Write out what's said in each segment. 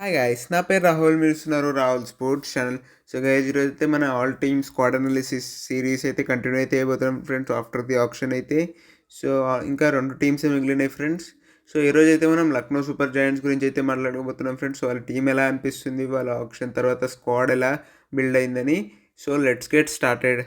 Hi guys, నా పేరు రాహుల్. మీరు చూస్తున్నారు Rahul sports channel. So guys, ఈరోజు అయితే మన all team squad analysis series అయితే కంటిన్యూ అయితే అయిపోతున్నాం ఫ్రెండ్స్, ఆఫ్టర్ ది ఆప్షన్ అయితే. సో ఇంకా రెండు టీమ్స్ మిగిలినాయి ఫ్రెండ్స్. సో ఈరోజు అయితే మనం లక్నో సూపర్ జైంట్స్ గురించి అయితే మాట్లాడుకోబోతున్నాం ఫ్రెండ్స్. వాళ్ళ టీం ఎలా అనిపిస్తుంది, వాళ్ళ ఆప్షన్ తర్వాత స్క్వాడ్ ఎలా బిల్డ్ అయిందని. So let's get started.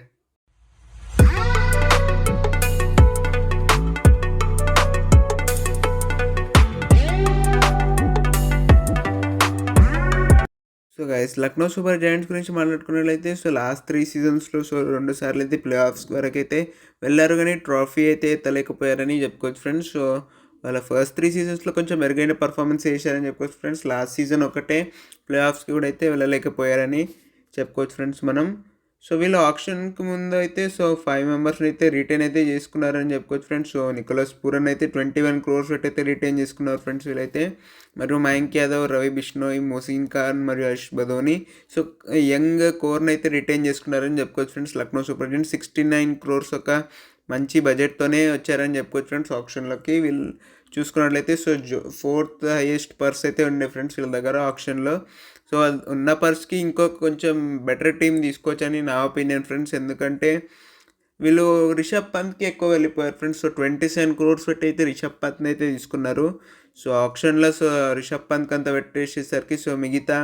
So guys, Lucknow super Giants గురించి మాట్లాడుకున్నట్లయితే సో లాస్ట్ 3 సీజన్స్లో సో 2 సార్లు అయితే ప్లే ఆఫ్స్ వరకు అయితే వెళ్ళారు, కానీ ట్రాఫీ అయితే ఎత్తలేకపోయారని చెప్పుకోవచ్చు ఫ్రెండ్స్. సో వాళ్ళ ఫస్ట్ 3 సీజన్స్లో కొంచెం మెరుగైన పర్ఫార్మెన్స్ చేశారని చెప్పుకోవచ్చు ఫ్రెండ్స్. లాస్ట్ సీజన్ ఒకటే ప్లే ఆఫ్స్కి కూడా అయితే వెళ్ళలేకపోయారని చెప్పుకోవచ్చు ఫ్రెండ్స్ మనం. సో వీళ్ళు ఆప్షన్కి ముందు అయితే సో 5 మెంబర్స్ని అయితే రిటైన్ అయితే చేసుకున్నారని చెప్పుకోవచ్చు ఫ్రెండ్స్. సో నికోలస్ పూరన్ అయితే 21 crores అయితే రిటైన్ చేసుకున్నారు ఫ్రెండ్స్ వీళ్ళైతే. మరియు మయాంక్ యాదవ్, రవి బిష్ణోయ్, మొసిన్ ఖాన్ మరియు యష్ బదోని సో యంగ్ కోర్ని అయితే రిటైన్ చేసుకున్నారని చెప్పుకోవచ్చు friends. Lucknow super Giants 69 crores ఒక మంచి బడ్జెట్తోనే వచ్చారని చెప్పుకోవచ్చు ఫ్రెండ్స్ ఆప్షన్లోకి. వీళ్ళు చూసుకున్నట్లయితే సో 4th హైయెస్ట్ పర్స్ అయితే ఉండే ఫ్రెండ్స్ వీళ్ళ దగ్గర ఆప్షన్లో. సో ఉన్న పర్స్కి ఇంకో కొంచెం బెటర్ టీం తీసుకోవచ్చని నా ఒపీనియన్ ఫ్రెండ్స్. ఎందుకంటే వీళ్ళు రిషబ్ పంత్కి ఎక్కువ వెళ్ళిపోయారు ఫ్రెండ్స్. సో 27 crores పెట్టి అయితే రిషబ్ పంత్ని అయితే తీసుకున్నారు. సో ఆప్షన్లో సో రిషబ్ పంత్కి అంతా పెట్టేసేసరికి సో మిగతా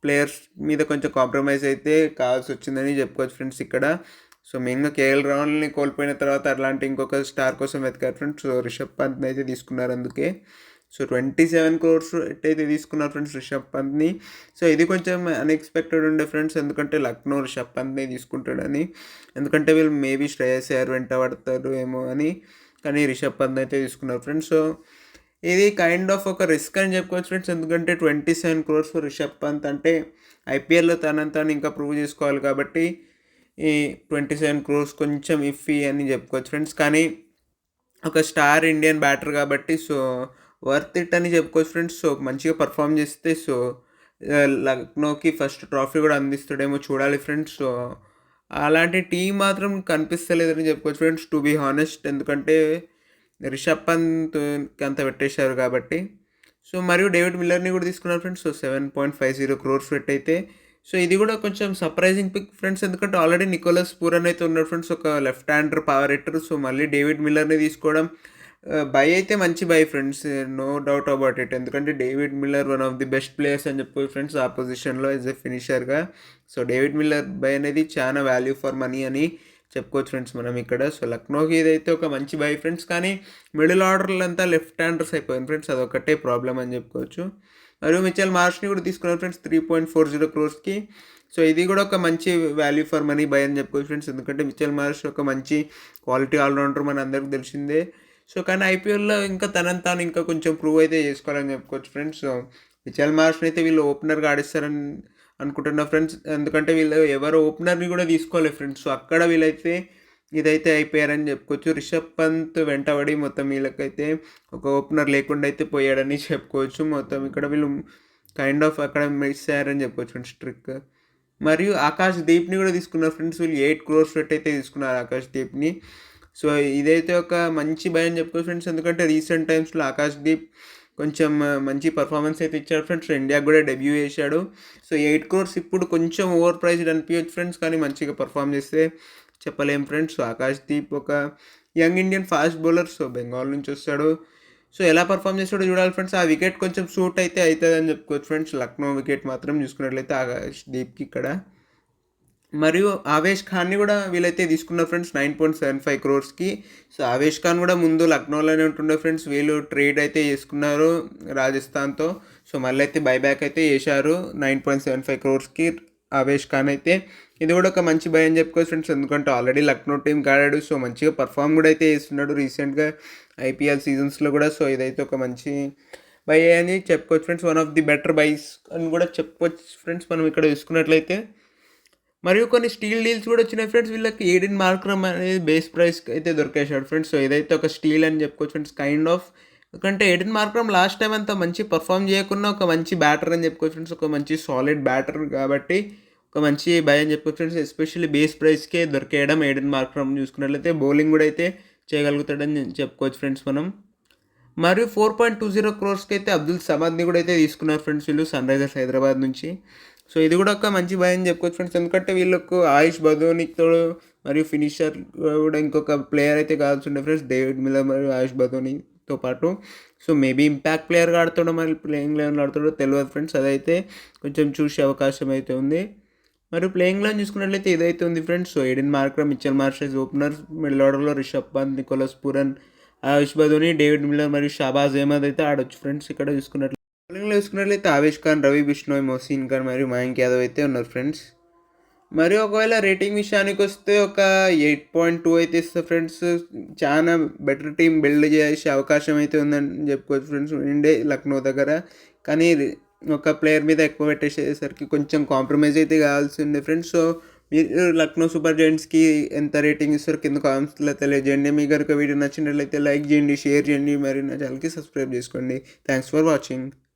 ప్లేయర్స్ మీద కొంచెం కాంప్రమైజ్ అయితే కావాల్సి వచ్చిందని చెప్పుకోవచ్చు ఫ్రెండ్స్ ఇక్కడ. సో మెయిన్గా కేఎల్ రాహుల్ని కోల్పోయిన తర్వాత అట్లాంటి ఇంకొక స్టార్ కోసం వెతికారు ఫ్రెండ్స్. సో రిషబ్ పంత్ని అయితే తీసుకున్నారు అందుకే. సో 27 crores అయితే తీసుకున్నారు ఫ్రెండ్స్ రిషబ్ పంత్ని. సో ఇది కొంచెం అన్ఎక్స్పెక్టెడ్ ఉండే ఫ్రెండ్స్, ఎందుకంటే లక్నో రిషబ్ పంత్ని తీసుకుంటాడని. ఎందుకంటే వీళ్ళు మేబీ శ్రేయస్ అయ్యర్ వెంట పడతారు ఏమో అని, కానీ రిషబ్ పంత్ అయితే తీసుకున్నారు ఫ్రెండ్స్. సో ఇది కైండ్ ఆఫ్ ఒక రిస్క్ అని చెప్పుకోవచ్చు ఫ్రెండ్స్. ఎందుకంటే 27 crores రిషబ్ పంత్ అంటే ఐపీఎల్లో తనంతా ఇంకా ప్రూవ్ చేసుకోవాలి కాబట్టి ఈ 27 crores కొంచెం ఇఫీ అని చెప్పుకోవచ్చు ఫ్రెండ్స్. కానీ ఒక స్టార్ ఇండియన్ బ్యాటర్ కాబట్టి సో వర్త్ ఇట్ అని చెప్పుకోవచ్చు ఫ్రెండ్స్. సో మంచిగా పర్ఫామ్ చేస్తే సో లక్నోకి ఫస్ట్ ట్రాఫీ కూడా అందిస్తాడేమో చూడాలి ఫ్రెండ్స్. సో అలాంటి టీం మాత్రం కనిపిస్తలేదని చెప్పుకోవచ్చు ఫ్రెండ్స్, టు బీ హానెస్ట్. ఎందుకంటే రిషబ్ పంత్కి అంత పెట్టేశారు కాబట్టి. సో మరియు డేవిడ్ మిల్లర్ని కూడా తీసుకున్నారు ఫ్రెండ్స్. సో 7.50 crores పెట్టయితే సో ఇది కూడా కొంచెం సర్ప్రైజింగ్ పిక్ ఫ్రెండ్స్. ఎందుకంటే ఆల్రెడీ నికోలస్ పూరన్ అయితే ఉన్నాడు ఫ్రెండ్స్, ఒక left hander power hitter. So మళ్ళీ డేవిడ్ మిల్లర్ని తీసుకోవడం బై అయితే మంచి buy friends, no doubt about it. ఎందుకంటే David Miller one of the best players అని చెప్పి ఫ్రెండ్స్ ఆ పొజిషన్లో యాజ్ ఎ ఫినిషర్గా. సో డేవిడ్ మిల్లర్ బై అనేది చాలా వాల్యూ ఫర్ మనీ అని చెప్పుకోవచ్చు ఫ్రెండ్స్ మనం ఇక్కడ. సో లక్నోకి ఇదైతే ఒక మంచి బై ఫ్రెండ్స్, కానీ మిడిల్ ఆర్డర్లు అంతా లెఫ్ట్ హ్యాండర్స్ అయిపోయింది ఫ్రెండ్స్, అదొకటే ప్రాబ్లం అని చెప్పుకోవచ్చు. మరియు మిచెల్ మార్ష్ని కూడా తీసుకున్నారు ఫ్రెండ్స్ 3.40 crores. సో ఇది కూడా ఒక మంచి వాల్యూ ఫర్ మనీ బై అని చెప్పుకోవచ్చు ఫ్రెండ్స్. ఎందుకంటే మిచెల్ మార్ష్ ఒక మంచి క్వాలిటీ ఆల్రౌండర్ మన అందరికి తెలిసిందే. సో కానీ ఐపీఎల్లో ఇంకా తనని తాను ఇంకా కొంచెం ప్రూవ్ అయితే చేసుకోవాలని చెప్పుకోవచ్చు ఫ్రెండ్స్. సో మిచెల్ మార్ష్ని అయితే వీళ్ళు ఓపెనర్గా ఆడిస్తారని అనుకుంటున్నా ఫ్రెండ్స్, ఎందుకంటే వీళ్ళు ఎవరు ఓపెనర్ని కూడా తీసుకోలేదు ఫ్రెండ్స్. సో అక్కడ వీళ్ళైతే ఇదైతే అయిపోయారని చెప్పుకోవచ్చు. రిషబ్ పంత్ వెంటబడి మొత్తం వీళ్ళకైతే ఒక ఓపెనర్ లేకుండా అయితే పోయాడని చెప్పుకోవచ్చు. మొత్తం ఇక్కడ వీళ్ళు కైండ్ ఆఫ్ అక్కడ మిస్ అయ్యారని చెప్పుకోవచ్చు ఫ్రెండ్స్ ట్రిక్. మరియు ఆకాష్ దీప్ని కూడా తీసుకున్నారు ఫ్రెండ్స్. వీళ్ళు 8 crores పెట్టి అయితే తీసుకున్నారు ఆకాష్ దీప్ని. సో ఇదైతే ఒక మంచి బై అని చెప్పుకోవచ్చు ఫ్రెండ్స్, ఎందుకంటే రీసెంట్ టైమ్స్లో ఆకాష్ దీప్ కొంచెం మంచి పర్ఫార్మెన్స్ అయితే ఇచ్చాడు ఫ్రెండ్స్. ఇండియాకి కూడా డెబ్యూ చేశాడు. సో 8 crores ఇప్పుడు కొంచెం ఓవర్ ప్రైస్డ్ అనిపించచ్చు ఫ్రెండ్స్, కానీ మంచిగా పర్ఫామ్ చేస్తే చెప్పలేం ఫ్రెండ్స్. సో ఆకాష్ దీప్ ఒక young Indian fast bowler. So Bengal నుంచి వస్తాడు. సో ఎలా పర్ఫామ్ చేస్తాడో చూడాలి ఫ్రెండ్స్. ఆ వికెట్ కొంచెం సూట్ అయితే అవుతుంది అని చెప్పుకోవచ్చు ఫ్రెండ్స్. లక్నో వికెట్ మాత్రం చూసుకున్నట్లయితే ఆకాష్ దీప్కి ఇక్కడ. మరియు ఆవేష్ ఖాన్ని కూడా వీళ్ళైతే తీసుకున్నారు friends 9.75 crores. So Avesh Khan కూడా ముందు లక్నోలోనే ఉంటుండే ఫ్రెండ్స్. వీళ్ళు ట్రేడ్ అయితే చేసుకున్నారు రాజస్థాన్తో. సో మళ్ళీ అయితే బైబ్యాక్ అయితే చేశారు 9.75 crores ఆవేష్ ఖాన్ అయితే. ఇది కూడా ఒక మంచి బై అని చెప్పుకోవచ్చు ఫ్రెండ్స్, ఎందుకంటే ఆల్రెడీ లక్నో టీం ఆడాడు. సో మంచిగా పర్ఫామ్ కూడా అయితే చేస్తున్నాడు రీసెంట్గా ఐపీఎల్ సీజన్స్లో కూడా. సో ఇదైతే ఒక మంచి బై అని చెప్పుకోవచ్చు friends, one of the better buys అని కూడా చెప్పుకోవచ్చు ఫ్రెండ్స్ మనం ఇక్కడ చూసుకున్నట్లయితే. మరియు కొన్ని స్టీల్ డీల్స్ కూడా వచ్చినాయి ఫ్రెండ్స్. వీళ్ళకి ఏడెన్ మార్క్రమ్ అనేది బేస్ ప్రైస్కి అయితే దొరికేశాడు ఫ్రెండ్స్. సో ఇదైతే ఒక స్టీల్ అని చెప్పుకోవచ్చు ఫ్రెండ్స్ కైండ్ ఆఫ్. ఎందుకంటే ఏడెన్ మార్క్రమ్ లాస్ట్ టైం అంతా మంచి పర్ఫామ్ చేయకుండా ఒక మంచి బ్యాటర్ అని చెప్పుకోవచ్చు ఫ్రెండ్స్, ఒక మంచి సాలిడ్ బ్యాటర్ కాబట్టి ఒక మంచి బై అని చెప్పుకోవచ్చు ఫ్రెండ్స్. ఎస్పెషల్లీ బేస్ ప్రైస్కే దొరికేయడం ఏడెన్ మార్క్రమ్ చూసుకున్నట్లయితే. బౌలింగ్ కూడా అయితే చేయగలుగుతాడని చెప్పుకోవచ్చు ఫ్రెండ్స్ మనం. మరియు 4.20 క్రోర్స్‌కి అయితే అబ్దుల్ సమద్‌ని కూడా అయితే తీసుకున్నారు ఫ్రెండ్స్ వీళ్ళు సన్ రైజర్స్ హైదరాబాద్ నుంచి. సో ఇది కూడా ఒక మంచి బై అని చెప్పుకోవచ్చు ఫ్రెండ్స్. ఎందుకంటే వీళ్ళకు ఆయుష్ బదోనికి తోడు మరియు ఫినిషర్ కూడా ఇంకొక ప్లేయర్ అయితే కావాల్సి ఉండే ఫ్రెండ్స్. డేవిడ్ మిల్లర్ మరియు ఆయుష్ బదోనితో పాటు. సో మేబీ ఇంపాక్ట్ ప్లేయర్‌గా ఆడుతాడో మరి ప్లేయింగ్ లెవెన్‌లో ఆడుతాడో తెలవదు ఫ్రెండ్స్. అదైతే కొంచెం చూసే అవకాశం అయితే ఉంది. మరియు ప్లేయింగ్ లెవెన్ చూసుకున్నట్లయితే ఇదైతే ఉంది friends. So Aiden Markram, Mitchell marshes opener, middle ఆర్డర్లో రిషబ్ పంత్, నికోలస్ పూరన్, ఆయుష్ బదోని, డేవిడ్ మిల్లర్ మరియు షాబాజ్ అహ్మద్ అయితే ఆడొచ్చు ఫ్రెండ్స్. ఇక్కడ బౌలింగ్లో చూసుకున్నట్లయితే ఆవేష్ ఖాన్, రవి బిష్ణోయ్, మొహసిన్ ఖాన్ మరియు మయాంక్ యాదవ్ అయితే ఉన్నారు ఫ్రెండ్స్. మరియు ఒకవేళ రేటింగ్ విషయానికి వస్తే ఒక 8.2 అయితే ఇస్తా ఫ్రెండ్స్. చాలా బెటర్ టీం బిల్డ్ చేసే అవకాశం అయితే ఉందని చెప్పుకోవచ్చు ఫ్రెండ్స్. ఉండే లక్నో దగ్గర కానీ ఒక ప్లేయర్ మీద ఎక్కువ పెట్టేసేసరికి కొంచెం కాంప్రమైజ్ అయితే కావాల్సి ఉండే ఫ్రెండ్స్. సో మీరు లక్నో సూపర్ జైంట్స్కి ఎంత రేటింగ్ ఇస్తారో కింద కామెంట్స్లో తెలియజేయండి. మీకు కనుక వీడియో నచ్చినట్లయితే లైక్ చేయండి, షేర్ చేయండి, మరి నా ఛానల్కి సబ్స్క్రైబ్ చేసుకోండి. Thanks for watching.